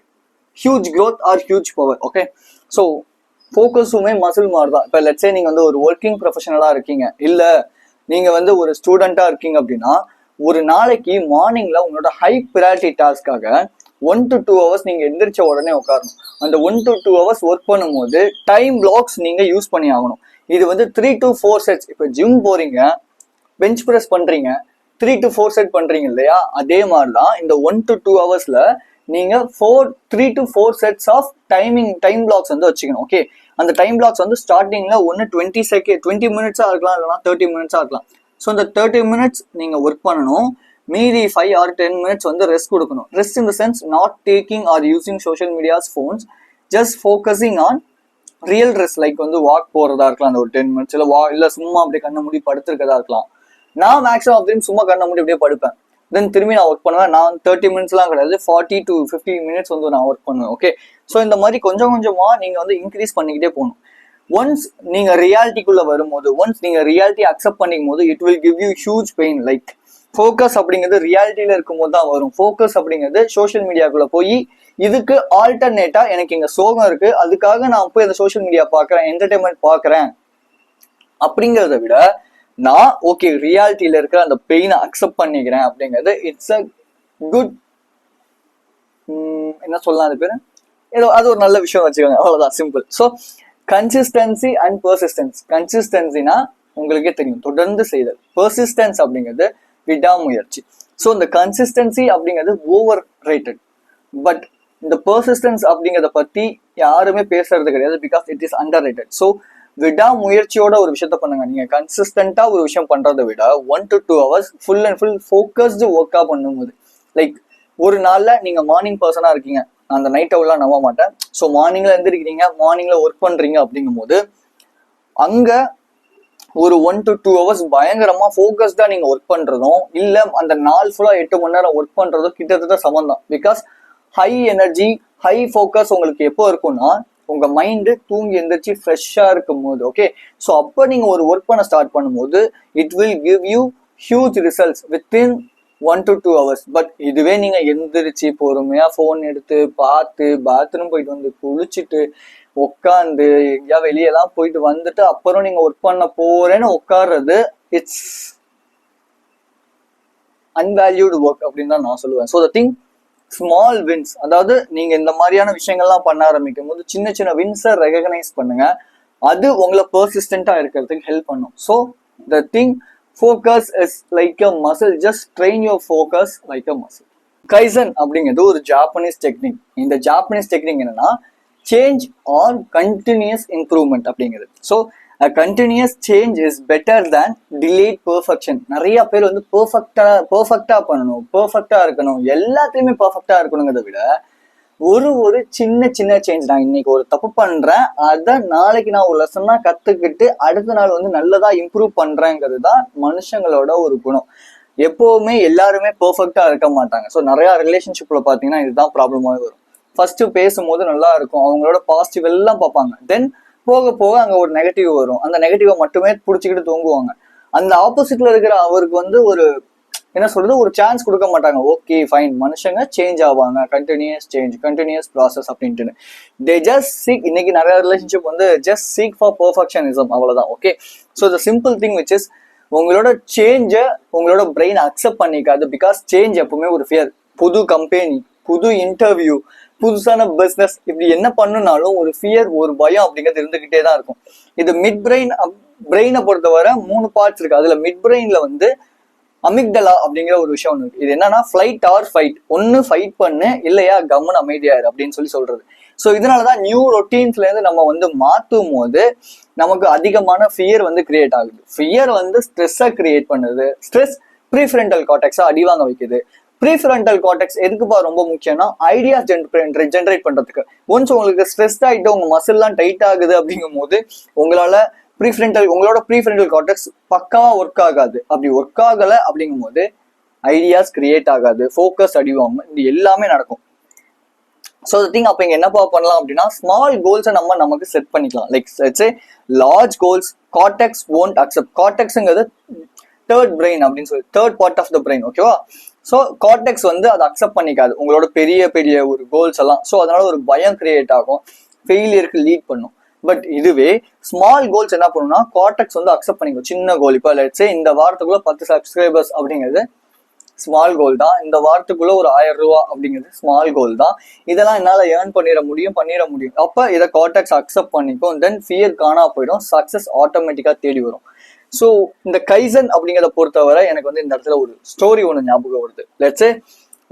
huge growth or huge power. Okay, so ஃபோக்கஸுமே மசில் மாதிரி தான். இப்போ லெட்ஸே நீங்க வந்து ஒரு ஒர்க்கிங் ப்ரொஃபஷனலா இருக்கீங்க, இல்ல நீங்க வந்து ஒரு ஸ்டூடெண்டா இருக்கீங்க அப்படின்னா, ஒரு நாளைக்கு மார்னிங்ல உங்களோட ஹை ப்ரையாரிட்டி டாஸ்க்காக 1 to 2 hours நீங்க எந்திரிச்ச உடனே உட்காரணும். அந்த 1 to 2 hours ஒர்க் பண்ணும்போது டைம் பிளாக்ஸ் நீங்க யூஸ் பண்ணி ஆகணும். இது வந்து 3 to 4 செட்ஸ். இப்போ ஜிம் போறீங்க, பெஞ்ச் பிரஸ் பண்றீங்க, 3 to 4 செட் பண்றீங்க இல்லையா, அதே மாதிரிதான் இந்த 1 to 2 hours நீங்க 3 to 4 sets of time blocks வந்து வச்சுக்கணும். ஓகே, அந்த டைம் பிளாக்ஸ் வந்து ஸ்டார்டிங்ல 20 மினிட்ஸா இருக்கலாம், இல்லைனா 30 மினிட்ஸா இருக்கலாம். ஸோ இந்த 30 மினிட்ஸ் நீங்க ஒர்க் பண்ணணும், மீதி 5 or 10 minutes வந்து ரெஸ்ட் கொடுக்கணும். Rest in the sense not taking are using social medias, phones, just focusing on real rest. Like வந்து வாக் போறதா இருக்கலாம் அந்த ஒரு 10 minutes, இல்ல சும்மா அப்படியே கண்ணை மூடி படுத்துருக்கதா இருக்கலாம். நான் மேக்ஸிமம் ஆஃப் டைம் சும்மா கண்ணை மூடி அப்படியே படுப்பேன். தென் திரும்பி நான் ஒர்க் பண்ணுவேன். நான் 30 மினிட்ஸ்லாம் கிடையாது, 40 to 50 minutes வந்து நான் ஒர்க் பண்ணுவேன். ஓகே, ஸோ இந்த மாதிரி கொஞ்சம் கொஞ்சமா நீங்க வந்து இன்க்ரீஸ் பண்ணிக்கிட்டே போகணும். ஒன்ஸ் நீங்க ரியாலிட்டிக்குள்ள வரும்போது, ஒன்ஸ் நீங்க ரியாலிட்டி அக்செப்ட் பண்ணிக்கும் போது, it will give you huge pain. Like focus அப்படிங்கிறது ரியாலிட்டியில இருக்கும்போது தான் வரும். ஃபோக்கஸ் அப்படிங்கிறது சோஷியல் மீடியாக்குள்ள போய் இதுக்கு ஆல்டர்னேட்டா எனக்கு இங்க சோகம் இருக்கு, அதுக்காக நான் போய் அந்த சோஷியல் மீடியா பாக்குறேன், என்டர்டைன்மெண்ட் பாக்குறேன் அப்படிங்கிறத விட, நான் ஓகே ரியாலிட்டியில இருக்கிற அந்த பெயினை அக்செப்ட் பண்ணிக்கிறேன் அப்படிங்கிறது இட்ஸ் அ குட், என்ன சொல்லலாம் அது பேரு, ஏதோ அது ஒரு நல்ல விஷயம் வச்சுக்கோங்க, அவ்வளவுதான், simple. So consistency and persistence. கன்சிஸ்டன்சினா உங்களுக்கே தெரியும், தொடர்ந்து செய்தல். பெர்சிஸ்டன்ஸ் அப்படிங்கிறது விடாமுயற்சி. ஸோ இந்த கன்சிஸ்டன்சி அப்படிங்கிறது ஓவர் ரேட்டட், பட் இந்த பெர்சிஸ்டன்ஸ் அப்படிங்கிறத பத்தி யாருமே பேசுறது கிடையாது, because it is underrated. So விடாமுயற்சியோட ஒரு விஷயத்த பண்ணுங்க. நீங்க கன்சிஸ்டன்டா ஒரு விஷயம் பண்றதை விட 1 to 2 hours full and full focused ஒர்க்கா பண்ணும்போது, லைக் ஒரு நாள்ல நீங்க மார்னிங் பர்சனா இருக்கீங்க, நான் அந்த நைட் அவுட்லாம் நம்ப மாட்டேன். ஸோ மார்னிங்ல எந்திரிக்கிறீங்க, மார்னிங்ல ஒர்க் பண்றீங்க அப்படிங்கும் போது அங்க ஒரு 1 to 2 hours பயங்கரமா ஃபோக்கஸ்டா நீங்க ஒர்க் பண்றதும், இல்ல அந்த நாள் ஃபுல்லா 8 மணி நேரம் ஒர்க் பண்றதும் கிட்டத்தட்ட சமம் தான். Because high energy, high focus உங்களுக்கு எப்போ இருக்கும்னா, உங்க மைண்டு தூங்கி எந்திரிச்சு ஃப்ரெஷ்ஷா இருக்கும் போது. ஓகே, ஸோ அப்போ நீங்க ஒரு ஒர்க் பண்ண ஸ்டார்ட் பண்ணும்போது it will give you huge results within 1 to 2 hours. But இதுவே நீங்க எந்திரிச்சு பொறுமையா ஃபோன் எடுத்து பார்த்து பாத்ரூம் போயிட்டு வந்து குளிச்சுட்டு உட்காந்து எங்கேயா வெளியெல்லாம் போயிட்டு வந்துட்டு அப்புறம் நீங்க ஒர்க் பண்ண போறேன்னு உட்கார்றது, இட்ஸ் அன்வேல்யூடு ஒர்க் அப்படின்னு தான் நான் சொல்லுவேன். So the thing, small wins, அதாவது நீங்க இந்த மாதிரியான விஷயங்கள்லாம் பண்ண ஆரம்பிக்கும் போது சின்ன சின்ன வின்ஸை ரெகக்னைஸ் பண்ணுங்க, அது உங்களை பெர்சிஸ்டண்டா இருக்கிறதுக்கு ஹெல்ப் பண்ணும். So the thing, focus is like a muscle, just train your focus like a muscle. Kaizen அப்படிங்கிறது ஒரு ஜாப்பனீஸ் டெக்னிக். இந்த ஜாப்பனீஸ் டெக்னிக் என்னன்னா, சேஞ்ச் ஆர் கண்டினியூஸ் இம்ப்ரூவ்மெண்ட் அப்படிங்கிறது. So continuous change is better than delayed perfection. நிறைய பேர் வந்து பெர்ஃபெக்டா பண்ணணும், பெர்ஃபெக்டா இருக்கணும், எல்லாத்துலயுமே பெர்ஃபெக்டா இருக்கணுங்கிறத விட ஒரு சின்ன சின்ன சேஞ்ச், நான் இன்னைக்கு ஒரு தப்பு பண்றேன், அதை நாளைக்கு நான் ஒரு லெசனா கத்துக்கிட்டு அடுத்த நாள் வந்து நல்லதா இம்ப்ரூவ் பண்றேங்கிறது தான் மனுஷங்களோட ஒரு குணம். எப்பவுமே எல்லாருமே பெர்ஃபெக்டா இருக்க மாட்டாங்க. ஸோ நிறைய ரிலேஷன்ஷிப்ல பாத்தீங்கன்னா இதுதான் ப்ராப்ளமாவே வரும். ஃபர்ஸ்ட் பேசும்போது நல்லா இருக்கும், அவங்களோட பாசிட்டிவ் எல்லாம் பார்ப்பாங்க, தென் போக போக அங்க ஒரு நெகட்டிவ் வரும், அந்த நெகட்டிவை மட்டுமே பிடிச்சிக்கிட்டு தூங்குவாங்க. அந்த ஆப்போசிட்ல இருக்கிற அவருக்கு வந்து ஒரு என்ன சொல்றது, ஒரு சான்ஸ் கொடுக்க மாட்டாங்க. ஓகே ஃபைன், மனுஷங்க சேஞ்ச் ஆவாங்க, கண்டினியூஸ் சேஞ்ச், கண்டினியூஸ் ப்ராசஸ் அப்படின்ட்டு தே ஜஸ்ட் சீக். இன்னைக்கு நிறைய ரிலேஷன்ஷிப் வந்து ஜஸ்ட் சீக் ஃபார் பெர்ஃபெக்ஷனிசம், அவ்வளவுதான். Okay, so the simple thing which is உங்களோட சேஞ்சை உங்களோட பிரெயின் அக்செப்ட் பண்ணிக்காது. பிகாஸ் சேஞ்ச் எப்பவுமே ஒரு ஃபியர். புது கம்பெனி, புது இன்டர்வியூ, புதுசான பிசினஸ், இப்படி என்ன பண்ணுனாலும் ஒரு ஃபியர், ஒரு பயம் அப்படிங்கிறது இருந்துகிட்டே தான் இருக்கும். இது மிட் பிரெயினை பொறுத்தவரை 3 பார்ட்ஸ் இருக்கு. அதுல மிட் பிரெயின்ல வந்து அமிக்டலா அப்படிங்கிற ஒரு விஷயம் ஒன்று இருக்கு. இது என்னன்னா ஃபிளைட் ஆர் ஃபைட், ஒன்னு ஃபைட் பண்ணு, இல்லையா கம்மன் அமைதியாரு அப்படின்னு சொல்றது. ஸோ இதனாலதான் நியூ ரொட்டீன்ஸ்ல இருந்து நம்ம வந்து மாற்றும் போது நமக்கு அதிகமான ஃபியர் வந்து கிரியேட் ஆகுது. ஃபியர் வந்து ஸ்ட்ரெஸ்ஸை கிரியேட் பண்ணுது. ஸ்ட்ரெஸ் ப்ரீஃப்ரண்டல் கார்டெக்ஸை அடிவாங்க வைக்குது. ப்ரீஃப்ரண்டல் கார்டெக்ஸ் எதுக்குப்பா ரொம்ப முக்கியம்னா, ஐடியாஸ் ஜென்ரேட் பண்றதுக்கு. ஒன்ஸ் உங்களுக்கு ஸ்ட்ரெஸ் ஆகிட்டு உங்க மசில்லாம் டைட் ஆகுது அப்படிங்கும் போது உங்களோட ப்ரீஃப்ரண்டல் கார்டெக்ஸ் பக்காவா ஒர்க் ஆகாது. அப்படி ஒர்க் ஆகல அப்படிங்கும் போது ஐடியாஸ் கிரியேட் ஆகாது, ஃபோக்கஸ் அடிவாங்க, இது எல்லாமே நடக்கும். ஸோ திங் அப்போ இங்கே என்னப்பா பண்ணலாம் அப்படின்னா, ஸ்மால் கோல்ஸை நமக்கு செட் பண்ணிக்கலாம். Like let's say large goals cortex won't accept. கார்டெக்ஸுங்கிறது தேர்ட் பிரெயின் அப்படின்னு சொல்லி, third part of the brain, ஓகேவா? ஸோ கார்டெக்ஸ் வந்து அதை அக்செப்ட் பண்ணிக்காது உங்களோட பெரிய பெரிய ஒரு கோல்ஸ் எல்லாம். ஸோ அதனால ஒரு பயம் கிரியேட் ஆகும், ஃபெயிலியருக்கு லீட் பண்ணும். பட் இதுவே ஸ்மால் கோல்ஸ் என்ன பண்ணுன்னா, கார்டெக்ஸ் வந்து அக்செப்ட் பண்ணிக்கும். சின்ன கோல், இப்போ லெட்ஸ் சே இந்த வாரத்துக்குள்ள 10 சப்ஸ்கிரைபர்ஸ் அப்படிங்கிறது ஸ்மால் கோல் தான். இந்த வாரத்துக்குள்ள ஒரு 1000 ரூபா அப்படிங்கிறது ஸ்மால் கோல் தான். இதெல்லாம் என்னால் ஏர்ன் பண்ணிட முடியும். அப்போ இதை கார்டெக்ஸ் அக்செப்ட் பண்ணிக்கும். தென் ஃபியர் காணா போயிடும், சக்சஸ் ஆட்டோமேட்டிக்காக தேடி வரும். ஸோ இந்த கைசன் அப்படிங்கிறத பொறுத்தவரை எனக்கு வந்து இந்த இடத்துல ஒரு ஸ்டோரி ஒன்று ஞாபகம் வருது. லெட்ஸே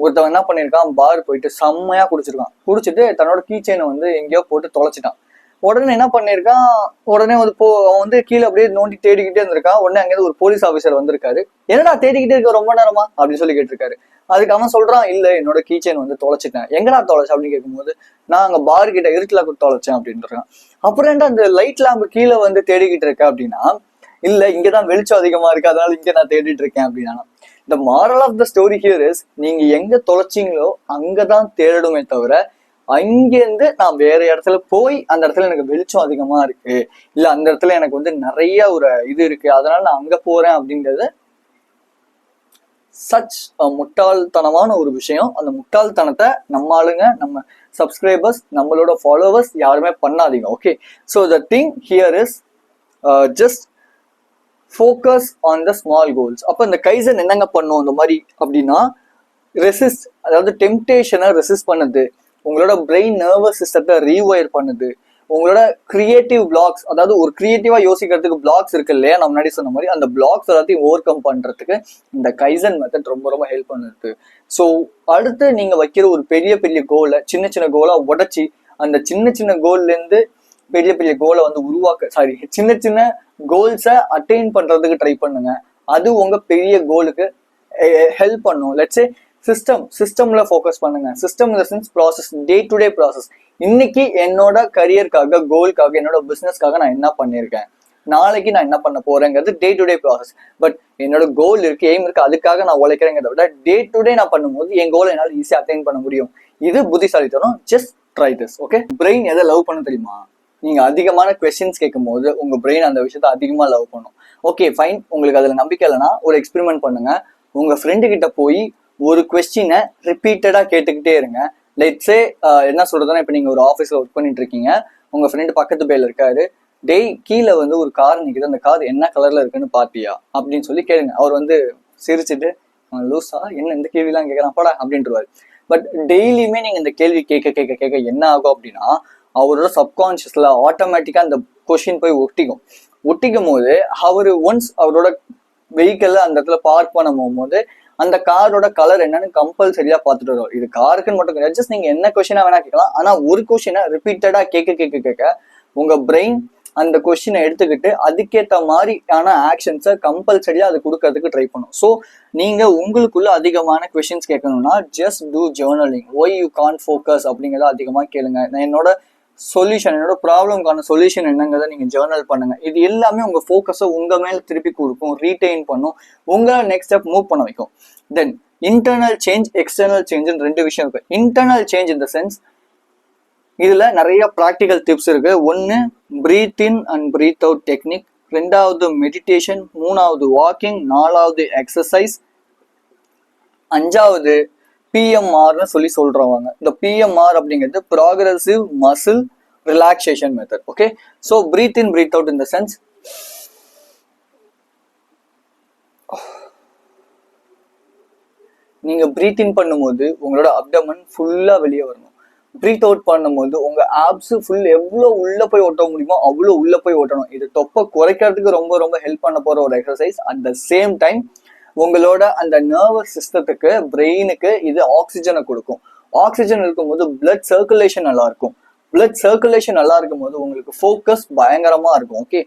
ஒருத்தவன் என்ன பண்ணியிருக்கான், பார் போயிட்டு செம்மையா குடிச்சிருக்கான். குடிச்சிட்டு தன்னோட கீ செயினை வந்து எங்கேயோ போட்டு தொலைச்சிட்டான். உடனே என்ன பண்ணிருக்கான், உடனே வந்து அவன் வந்து கீழே அப்படியே நோண்டி தேடிக்கிட்டே இருந்திருக்கான். உடனே அங்கேயிருந்து ஒரு போலீஸ் ஆஃபீஸர் வந்திருக்காரு. என்னடா தேடிக்கிட்டே இருக்க ரொம்ப நேரமா அப்படின்னு சொல்லி கேட்டிருக்காரு. அதுக்கு அவன் சொல்றான், இல்ல என்னோட கீ செயின் வந்து தொலைச்சிட்டேன். எங்கடா தொலைச்சு அப்படின்னு கேட்கும்போது, நான் அங்க பார் கிட்ட இருட்டுல தொலைச்சேன் அப்படின்னு இருக்கான். அப்புறம் என்ன அந்த லைட் லேம்பு கீழே வந்து தேடிக்கிட்டு இருக்க அப்படின்னா, இல்ல இங்கதான் வெளிச்சம் அதிகமா இருக்கு, அதனால இங்க நான் தேடிட்டு இருக்கேன் அப்படின்னா. இந்த moral of the story here is, நீங்க எங்க தொலைச்சிங்களோ அங்கதான் தேடணுமே தவிர, அங்கிருந்து நான் வேற இடத்துல போய் அந்த இடத்துல எனக்கு வெளிச்சம் அதிகமா இருக்கு, இல்ல அந்த இடத்துல எனக்கு வந்து நிறைய ஒரு இது இருக்கு, அதனால நான் அங்க போறேன் அப்படிங்கிறது சச் முட்டாள்தனமான ஒரு விஷயம். அந்த முட்டாள்தனத்தை நம்ம ஆளுங்க, நம்ம சப்ஸ்கிரைபர்ஸ், நம்மளோட ஃபாலோவர்ஸ் யாருமே பண்ணாதீங்க. Okay, so the thing here is just focus on the small goals. அப்போ இந்த கைசன் என்னங்க பண்ணும் இந்த மாதிரி அப்படின்னா, ரெசிஸ்ட், அதாவது டெம்டேஷனை ரெசிஸ்ட் பண்ணுது, உங்களோட பிரெயின் நர்வஸ் சிஸ்டத்தை ரீவயர் பண்ணுது, உங்களோட கிரியேட்டிவ் பிளாக்ஸ், அதாவது ஒரு கிரியேட்டிவா யோசிக்கிறதுக்கு பிளாக்ஸ் இருக்கு இல்லையா, நான் முன்னாடி சொன்ன மாதிரி அந்த பிளாக்ஸ் எல்லாத்தையும் ஓவர் கம் பண்றதுக்கு இந்த கைசன் மெத்தட் ரொம்ப ரொம்ப ஹெல்ப் பண்ணுது. ஸோ அடுத்து நீங்க வைக்கிற ஒரு பெரிய பெரிய கோலை சின்ன சின்ன கோலா உடைச்சி, அந்த சின்ன சின்ன கோல்ல இருந்து பெரிய பெரிய கோலை வந்து சின்ன சின்ன கோல்ஸை அட்டைன் பண்றதுக்கு ட்ரை பண்ணுங்க. அது உங்க பெரிய கோலுக்கு ஹெல்ப் பண்ணும். லெட்ஸே சிஸ்டம்ல ஃபோக்கஸ் பண்ணுங்க. System in the sense process, day to day process. இன்னைக்கு என்னோட கரியருக்காக, கோலுக்காக, என்னோட பிசினஸ்க்காக நான் என்ன பண்ணியிருக்கேன், நாளைக்கு நான் என்ன பண்ண போறேங்கிறது day to day process. But என்னோட கோல் இருக்கு, எய்ம் இருக்கு, அதுக்காக நான் உழைக்கிறேங்கிறத விட டே டு டே நான் பண்ணும்போது என் கோலை என்னால் ஈஸியாக அட்டைன் பண்ண முடியும். இது புத்திசாலித்தனம். Just try this. Okay, brain எதை லவ் பண்ண தெரியுமா? நீங்க அதிகமான கொஸ்டின்ஸ் கேட்கும் போது உங்க பிரெயின் அந்த விஷயத்த அதிகமா லவ் பண்ணும். ஓகே ஃபைன், உங்களுக்கு அதுல நம்பிக்கை இல்லைன்னா ஒரு எக்ஸ்பெரிமெண்ட் பண்ணுங்க. உங்க ஃப்ரெண்டு கிட்ட போய் ஒரு கொஸ்டினை ரிப்பீட்டடா கேட்டுக்கிட்டே இருங்க. லெட்ஸே என்ன சொல்றதுன்னா, இப்போ நீங்க ஒரு ஆஃபீஸ்ல ஒர்க் பண்ணிட்டு இருக்கீங்க, உங்க ஃப்ரெண்டு பக்கத்து பேர்ல இருக்காரு. டேய், கீழே வந்து ஒரு கார் நிக்குது, அந்த கார் என்ன கலர்ல இருக்குன்னு பாத்தியா அப்படின்னு சொல்லி கேளுங்க. அவர் வந்து சிரிச்சுட்டு, லூஸா என்ன இந்த கேள்விலாம் கேட்கறான் படா அப்படின்ட்டுருவாரு. பட் டெய்லியுமே நீங்க இந்த கேள்வி கேட்க கேட்க கேட்க என்ன ஆகும் அப்படின்னா, அவரோட சப்கான்சியஸ்ல ஆட்டோமேட்டிக்கா அந்த கொஸ்டின் போய் ஒட்டிக்கும் போது, அவரு ஒன்ஸ் அவரோட வெஹிக்கிள் அந்த இடத்துல பார்க் பண்ண போகும்போது அந்த காரோட கலர் என்னன்னு கம்பல்சரியா பார்த்துட்டு வரும். இது காருக்குன்னு மட்டும் கிடையாது, ஜஸ்ட் நீங்க என்ன கொஸ்டினா வேணா கேட்கலாம். ஆனா ஒரு கொஸ்டினை ரிப்பீட்டடா கேட்க உங்க பிரெயின் அந்த கொஸ்டினை எடுத்துக்கிட்டு அதுக்கேற்ற மாதிரியான ஆக்ஷன்ஸை கம்பல்சரியா அது கொடுக்கறதுக்கு ட்ரை பண்ணும். ஸோ நீங்க உங்களுக்குள்ள அதிகமான கொஸ்டின்ஸ் கேட்கணும்னா just do journaling. Why you can't focus அப்படிங்கிறத அதிகமாக கேளுங்க. நான் என்னோட ப்ராப்ளம்கான சொல்யூஷன் என்னங்கிறத நீங்க ஜேர்னல் பண்ணுங்க. இது எல்லாமே உங்க ஃபோக்கஸை உங்க மேல திருப்பி கொடுக்கும், ரீட்டைன் பண்ணும், உங்களை நெக்ஸ்ட் ஸ்டெப் மூவ் பண்ண வைக்கும். தென் இன்டர்னல் சேஞ்ச், எக்ஸ்டர்னல் சேஞ்சுன்னு ரெண்டு விஷயம் இருக்கு. Internal change in the sense இதுல நிறைய ப்ராக்டிக்கல் டிப்ஸ் இருக்கு. ஒன்னு breathe in and breathe out technique, ரெண்டாவது மெடிடேஷன், மூணாவது வாக்கிங், நாலாவது எக்ஸசைஸ், அஞ்சாவது பிஎம்ஆர்னு சொல்றவங்க. இந்த பிஎம்ஆர் அப்படிங்கிறது progressive muscle relaxation method. Okay, so breathe in breathe out in the sense நீங்க பிரீத் இன் பண்ணும்போது உங்களோட அப்டமன் ஃபுல்லா வெளியே வரணும். பிரீத் அவுட் பண்ணும்போது உங்க ஆப்ஸ் ஃபுல் எவ்வளோ உள்ள போய் ஓட்ட முடியுமோ அவ்வளோ உள்ள போய் ஓட்டணும். இது தொப்பை குறைக்கிறதுக்கு ரொம்ப ரொம்ப ஹெல்ப் பண்ண போற ஒரு exercise. At the same time உங்களோட அந்த நர்வஸ் சிஸ்டத்துக்கு, பிரெயினுக்கு இது ஆக்சிஜனை கொடுக்கும். ஆக்சிஜன் இருக்கும்போது பிளட் சர்க்குலேஷன் நல்லா இருக்கும். பிளட் சர்க்குலேஷன் நல்லா இருக்கும் போது உங்களுக்கு ஃபோக்கஸ் பயங்கரமா இருக்கும். Okay,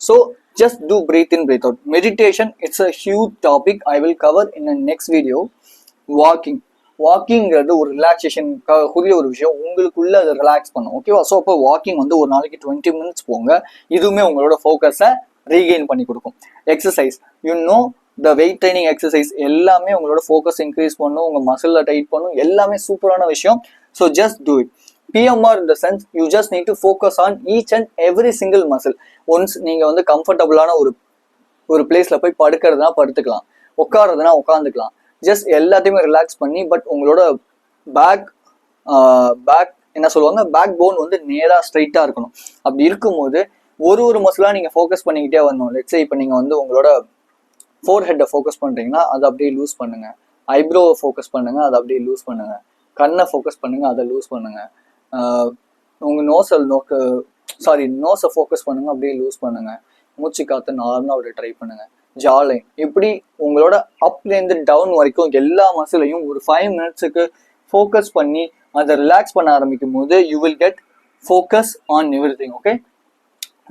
so just do breathe in breathe out. Meditation, it's a huge topic I will cover in the next video. வாக்கிங்கிறது ஒரு ரிலாக்ஸேஷனுக்காக கூடிய ஒரு விஷயம், உங்களுக்குள்ள அதை ரிலாக்ஸ் பண்ணும். ஓகேவா? ஸோ அப்போ வாக்கிங் வந்து ஒரு நாளைக்கு 20 minutes போங்க. இதுவுமே உங்களோட ஃபோக்கஸை ரீகெயின் பண்ணி கொடுக்கும். Exercise, the weight training exercise எல்லாமே உங்களோட ஃபோக்கஸ் இன்க்ரீஸ் பண்ணும், உங்க மசில்ல டைட் பண்ணும், எல்லாமே சூப்பரான விஷயம். So just do it. PMR in the sense you just need to focus on each and every single muscle. Once நீங்க வந்து கம்ஃபர்டபுளான ஒரு பிளேஸ்ல போய் படுக்கிறதுனா படுத்துக்கலாம், உட்காருறதுனா உட்காந்துக்கலாம். ஜஸ்ட் எல்லாத்தையுமே ரிலாக்ஸ் பண்ணி, பட் உங்களோட பேக் என்ன சொல்லுவாங்க, பேக் போன் வந்து நேராக ஸ்ட்ரைட்டா இருக்கணும். அப்படி இருக்கும்போது ஒரு மசிலா நீங்க ஃபோக்கஸ் பண்ணிக்கிட்டே வரணும். லெட்ஸே இப்போ நீங்க வந்து உங்களோட ஃபோர் ஹெட்டை ஃபோக்கஸ் பண்றீங்கன்னா அதை அப்படியே லூஸ் பண்ணுங்க. ஐப்ரோவை ஃபோக்கஸ் பண்ணுங்க, அதை அப்படியே லூஸ் பண்ணுங்க. கண்ணை ஃபோக்கஸ் பண்ணுங்க, அதை லூஸ் பண்ணுங்க. உங்க நோஸை ஃபோக்கஸ் பண்ணுங்க, அப்படியே லூஸ் பண்ணுங்க. மூச்சு காத்து நார்மலாக அப்படியே ட்ரை பண்ணுங்க. ஜாலைன், இப்படி உங்களோட அப்லேருந்து டவுன் வரைக்கும் எல்லா மசிலையும் ஒரு 5 minutes ஃபோக்கஸ் பண்ணி அதை ரிலாக்ஸ் பண்ண ஆரம்பிக்கும் போது you will get focus on everything. Okay,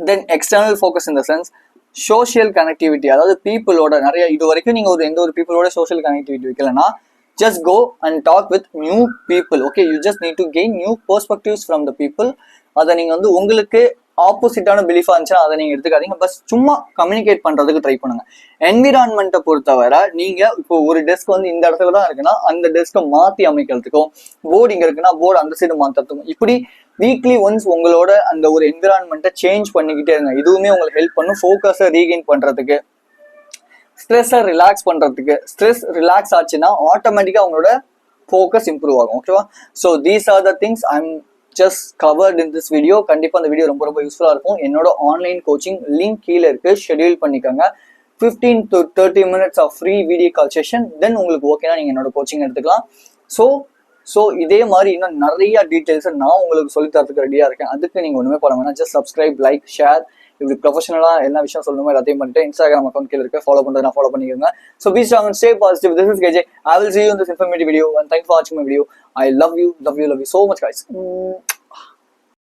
then external focus in the sense social connectivity. அதாவது பீப்புளோட நிறைய, இது வரைக்கும் நீங்க எந்த ஒரு பீப்புளோட சோஷியல் கனெக்டிவிட்டி வைக்கலன்னா just go and talk with new people. Okay, you just need to gain new perspectives from the people. அதை நீங்க வந்து உங்களுக்கு ஆப்போசிட்டான பிலீஃபா இருந்துச்சுன்னா அதை நீங்க எடுத்துக்காதீங்க. பஸ் சும்மா கம்யூனிகேட் பண்றதுக்கு ட்ரை பண்ணுங்க. என்விரான்மெண்ட்டை பொறுத்தவரை நீங்க இப்போ ஒரு டெஸ்க் வந்து இந்த இடத்துல தான் இருக்குன்னா அந்த டெஸ்க்கை மாத்தி அமைக்கிறதுக்கும், போர்டு இங்க இருக்குன்னா போர்டு அந்த சைடு மாத்துறதுக்கும், இப்படி வீக்லி ஒன்ஸ் உங்களோட அந்த ஒரு என்விரான்மெண்ட்டை சேஞ்ச் பண்ணிக்கிட்டே இருங்க. இதுவுமே உங்களுக்கு ஹெல்ப் பண்ணும் ஃபோக்கஸை ரீகெயின் பண்றதுக்கு, ஸ்ட்ரெஸ்ஸை ரிலாக்ஸ் பண்றதுக்கு. ஸ்ட்ரெஸ் ரிலாக்ஸ் ஆச்சுன்னா ஆட்டோமேட்டிக்கா உங்களோட ஃபோக்கஸ் இம்ப்ரூவ் ஆகும். ஓகேவா? So these are the things I'm just covered in this video. கண்டிப்பா இந்த வீடியோ ரொம்ப யூஸ்ஃபுல்லா இருக்கும். என்னோட ஆன்லைன் கோச்சிங் லிங்க் கீழே இருக்கு, ஷெட்யூல் பண்ணிக்கோங்க. 15 to 30 minutes of free video call session. Then உங்களுக்கு ஓகேனா நீங்க என்னோட கோச்சிங் எடுத்துக்கலாம். ஸோ இதே மாதிரி இன்னும் நிறைய டீட்டெயில்ஸை நான் உங்களுக்கு சொல்லி தரதுக்கு ரெடியா இருக்கேன். அதுக்கு நீங்க ஒண்ணுமே பண்ண வேணாம், ஜஸ்ட் சப்ஸ்கிரைப், லைக், ஷேர். இப்படி ப்ரொஃபஷனலா என்ன விஷயம் சொல்லணுமோ எல்லாத்தையும் பண்ணிட்டு இன்ஸ்டாகிராம் அக்கௌண்ட் கீழே இருக்க ஃபாலோ பண்றதுனா ஃபாலோ பண்ணிக்கோங்க. So be strong and stay positive. This is KJ. I will see you in this informative video and thanks for watching my video. I love you so much guys.